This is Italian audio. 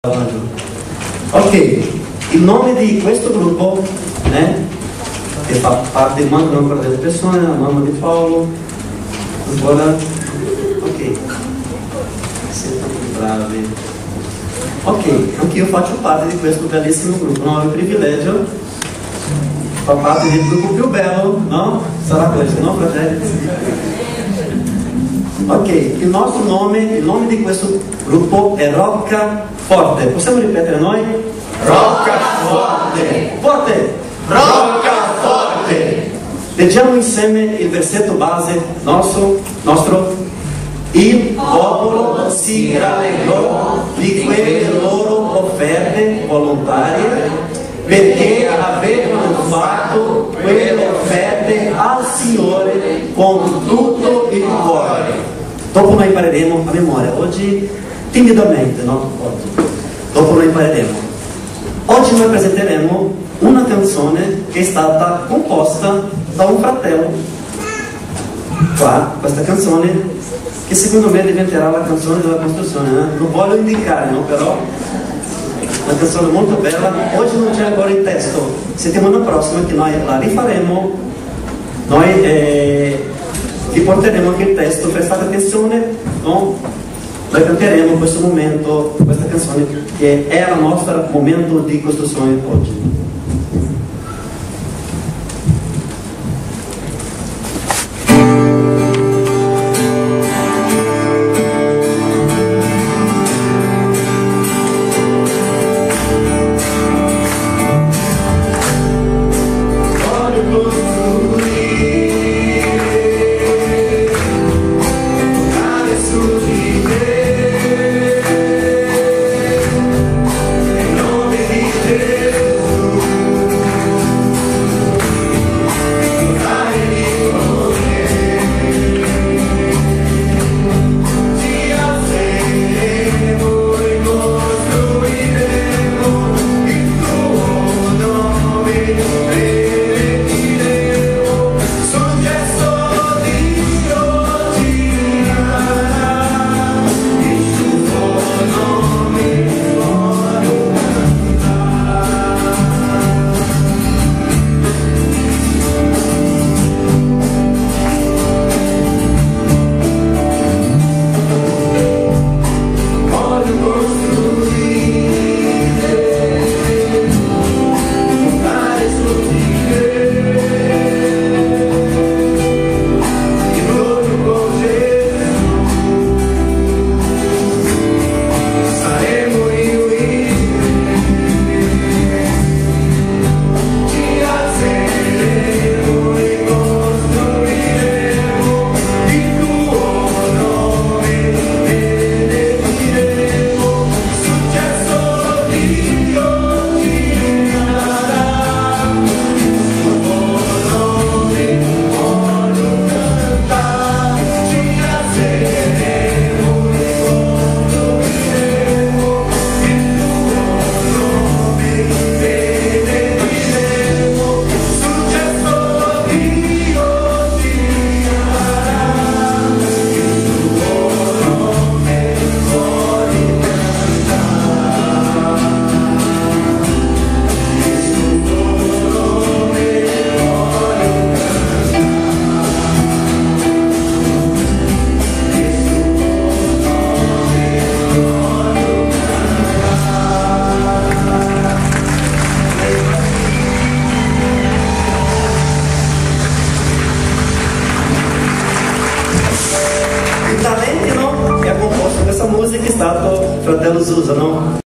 Ok, il nome di questo gruppo, che fa parte, mancano ancora delle persone, la mamma di Paolo, ancora, ok, siete bravi. Ok, anche io faccio parte di questo bellissimo gruppo, no? Ho il privilegio, fa parte del gruppo più bello, no? Sarà questo, no fratelli? Ok, il nostro nome, il nome di questo gruppo è Roccaforte. Possiamo ripetere noi? Roccaforte! Forte! Roccaforte! Leggiamo insieme il versetto base nostro. Il popolo si rallegrò di quelle loro offerte volontarie perché avevano fatto quelle offerte al Signore con tutto il cuore. Dopo noi impareremo a memoria, oggi timidamente, no? Dopo noi impareremo. Oggi noi presenteremo una canzone che è stata composta da un fratello. Qua, questa canzone, che secondo me diventerà la canzone della costruzione, non voglio indicare, no? Però una canzone molto bella. Oggi non c'è ancora il testo, settimana prossima che noi la rifaremo, noi vi porteremo anche il testo, prestate attenzione, no? Noi canteremo questo momento, questa canzone che è il nostro momento di costruzione oggi. Il talento che ha composto questa musica è stato fratello Susa, no?